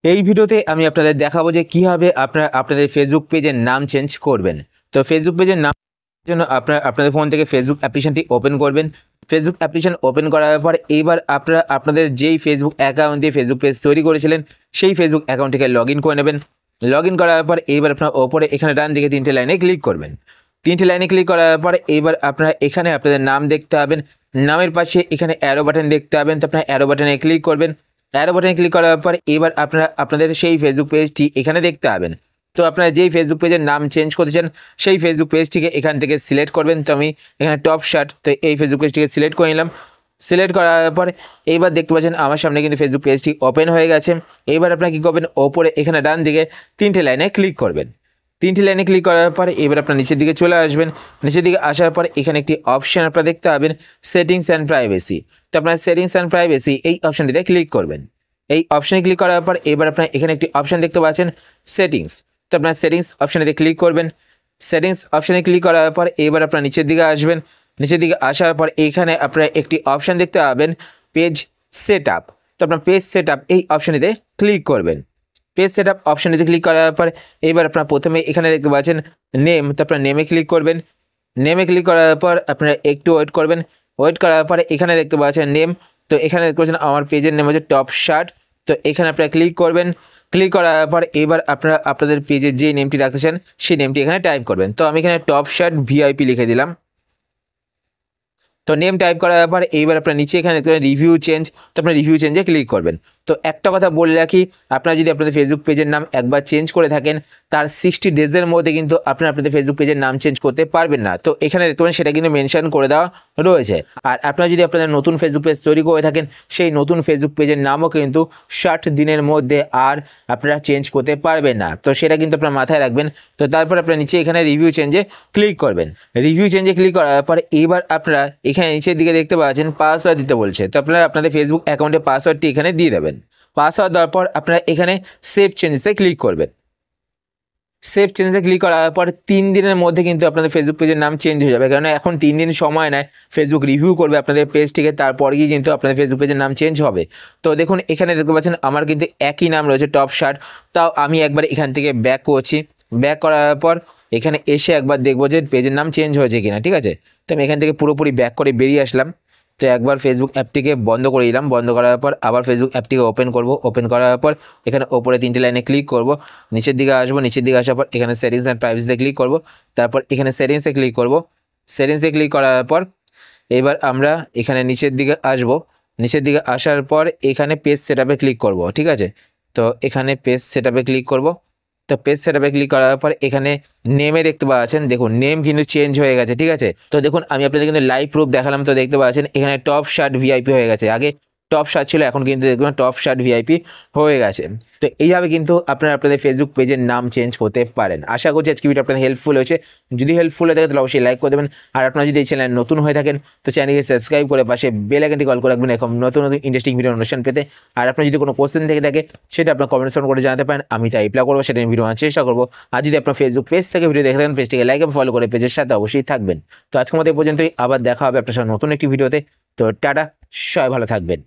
এই ভিডিওতে আমি আপনাদের দেখাবো যে কিভাবে আপনারা আপনাদের ফেসবুক পেজের নাম চেঞ্জ করবেন। তো ফেসবুক পেজের নাম জন্য আপনাদের ফোন থেকে ফেসবুক অ্যাপ্লিকেশনটি ওপেন করবেন। ফেসবুক অ্যাপ্লিকেশন ওপেন করার পর এইবার আপনারা আপনাদের যেই ফেসবুক অ্যাকাউন্ট দিয়ে ফেসবুক পেজ তৈরি করেছিলেন সেই ফেসবুক অ্যাকাউন্টটিকে লগ ইন করে নেবেন। লগ ইন করার পর এইবার আপনার ওপরে এখানে ডান দিকে তিনটে লাইনে ক্লিক করবেন। তিনটে লাইনে ক্লিক করার পরে এইবার আপনারা এখানে আপনাদের নাম দেখতে পাবেন। নামের পাশে এখানে অ্যারো বাটন দেখতে পাবেন, তো আপনারা অ্যারো বাটনে ক্লিক করবেন। অ্যারো বাটনে ক্লিক করার পর এবার আপনারা আপনাদের সেই ফেসবুক পেজটি এখানে দেখতে পাবেন। তো আপনারা যেই ফেসবুক পেজের নাম চেঞ্জ করতে চান সেই ফেসবুক পেজটিকে এখান থেকে সিলেক্ট করবেন। তো আমি এখানে টপ শার্ট, তো এই ফেসবুক পেজটিকে সিলেক্ট করে নিলাম। সিলেক্ট করার পর এইবার দেখতে পাচ্ছেন আমার সামনে কিন্তু ফেসবুক পেজটি ওপেন হয়ে গেছে। এইবার আপনারা কী করবেন, ওপরে এখানে ডান দিকে তিনটে লাইনে ক্লিক করবেন। তিনটি লাইনে ক্লিক করার পরে এবার আপনার নিচের দিকে চলে আসবেন। নিচের দিকে আসার পরে এখানে একটি অপশান আপনারা দেখতে পাবেন, সেটিংস অ্যান্ড প্রাইভেসি। তো আপনার সেটিংস অ্যান্ড প্রাইভেসি এই অপশানটিতে ক্লিক করবেন। এই অপশানে ক্লিক করার পর এবার আপনার এখানে একটি অপশান দেখতে পাচ্ছেন, সেটিংস। তো আপনার সেটিংস অপশানেতে ক্লিক করবেন। সেটিংস অপশানে ক্লিক করার পর এবার আপনার নিচের দিকে আসবেন। নিচের দিকে আসার পর এখানে আপনারা একটি অপশান দেখতে পাবেন, পেজ সেট আপ। তো আপনার পেজ সেট আপ এই অপশানেতে ক্লিক করবেন। পেজ সেট আপ অপশানেতে ক্লিক করার পর এবার আপনার প্রথমে এখানে দেখতে পাচ্ছেন নেম, তো আপনার নেমে ক্লিক করবেন। নেমে ক্লিক করার পর আপনারা একটু ওয়েট করবেন। ওয়েট করার পরে এখানে দেখতে পাচ্ছেন নেম, তো এখানে দেখতে পাচ্ছেন আমার পেজের নেম হচ্ছে টপ শার্ট। তো এখানে আপনারা ক্লিক করবেন। ক্লিক করার পর এবার আপনারা আপনাদের পেজের যে নেমটি রাখতে চান সেই নেমটি এখানে টাইপ করবেন। তো আমি এখানে টপ শার্ট ভিআইপি লিখে দিলাম। তো নেম টাইপ করার ব্যাপার এইবার আপনার নিচে এখানে দেখতে পাবেন রিভিউ চেঞ্জ, তো আপনার রিভিউ চেঞ্জে ক্লিক করবেন। তো একটা কথা বলে রাখি, আপনারা যদি আপনাদের ফেসবুক পেজের নাম একবার চেঞ্জ করে থাকেন তার 60 ডেজের মধ্যে কিন্তু আপনারা আপনাদের ফেসবুক পেজের নাম চেঞ্জ করতে পারবেন না। তো এখানে দেখতে পাবেন সেটা কিন্তু মেনশন করে দেওয়া রয়েছে। আর আপনারা যদি আপনাদের নতুন ফেসবুক পেজ তৈরি করে থাকেন সেই নতুন ফেসবুক পেজের নামও কিন্তু 60 দিনের মধ্যে আর আপনারা চেঞ্জ করতে পারবেন না। তো সেটা কিন্তু আপনার মাথায় রাখবেন। তো তারপর আপনারা নিচে এখানে রিভিউ চেঞ্জে ক্লিক করবেন। রিভিউ চেঞ্জে ক্লিক করার পর এবার আপনারা এখানে নিচের দিকে দেখতে পাচ্ছেন পাসওয়ার্ড দিতে বলছে। তো আপনারা আপনাদের ফেসবুক অ্যাকাউন্টে পাসওয়ার্ডটি এখানে দিয়ে দেবেন। পাসওয়ার্ড দেওয়ার পর আপনারা এখানে সেভ চেঞ্জেসে ক্লিক করবেন। সেভ চেঞ্জে ক্লিক করার পর 3 দিনের মধ্যে কিন্তু আপনাদের ফেসবুক পেজের নাম চেঞ্জ হয়ে যাবে, কারণ এখন 3 দিন সময় নেয় ফেসবুক রিভিউ করবে আপনাদের পেজটিকে, তারপর গিয়ে কিন্তু আপনাদের ফেসবুক পেজের নাম চেঞ্জ হবে। তো দেখুন এখানে দেখতে পাচ্ছেন আমার কিন্তু একই নাম রয়েছে টপ শার্ট। তাও আমি একবার এখান থেকে ব্যাক করছি। ব্যাক করার পর এখানে এসে একবার দেখবো যে পেজের নাম চেঞ্জ হয়েছে কিনা, ঠিক আছে। তো আমি এখান থেকে পুরোপুরি ব্যাক করে বেরিয়ে আসলাম। তো একবার ফেসবুক অ্যাপটিকে বন্ধ করে দিলাম। বন্ধ করার পর আবার ফেসবুক অ্যাপটিকে ওপেন করব। ওপেন করার পর এখানে ওপরে 3টে লাইনে ক্লিক করব। নিচের দিকে আসবো। নিচের দিকে আসার পর এখানে সেটিংস অ্যান্ড প্রাইভেসিতে ক্লিক করব। তারপর এখানে সেটিংসে ক্লিক করব। সেটিংসে ক্লিক করার পর এবার আমরা এখানে নিচের দিকে আসব। নিচের দিকে আসার পর এখানে পেজ সেটআপে ক্লিক করব, ঠিক আছে। তো এখানে পেজ সেটআপে ক্লিক করব। তো পেজ সেটআপে ক্লিক করার পর এখানে নেমে দেখতে পাচ্ছেন, দেখুন নেম কিন্তু চেঞ্জ হয়ে গেছে, ঠিক আছে। তো দেখুন আমি আপনাদের কিন্তু লাইভ প্রুফ দেখালাম। তো দেখতে পাচ্ছেন এখানে টপ শার্ট ভিআইপি হয়ে গেছে। আগে টপ শার্ট ছিল, এখন কিন্তু দেখবেন টপ শার্ট ভিআইপি হয়ে গেছে। তো এইভাবে কিন্তু আপনারা আপনাদের ফেসবুক পেজের নাম চেঞ্জ করতে পারেন। আশা করছি আজকে ভিডিও আপনাদের হেল্পফুল হয়েছে। যদি হেল্পফুল হয়ে থাকে তাহলে অবশ্যই লাইক করে দেবেন। আর আপনারা যদি এই চ্যানেল নতুন হয়ে থাকেন তো চ্যানেলকে সাবস্ক্রাইব করে পাশে বেল আইকনটি কল করে রাখবেন এরকম নতুন নতুন ইন্টারেস্টিং ভিডিও অনুষ্ঠান পেতে। আর আপনার যদি কোনো কোশ্চেন থেকে থাকে সেটা আপনার কমেন্টস করে জানাতে পারেন, আমি তাই রিপ্লাই করবো, সেটা ভিডিও আনার চেষ্টা করবো। আর যদি আপনার ফেসবুক পেজ থেকে ভিডিও দেখে থাকেন পেজটিকে লাইক এবং ফলো করে পেজের সাথে অবশ্যই থাকবেন। তো আজকের মতো এই পর্যন্তই, আবার দেখা হবে আপনার সাথে নতুন একটি ভিডিওতে। তো টাটা, সবাই ভালো থাকবেন।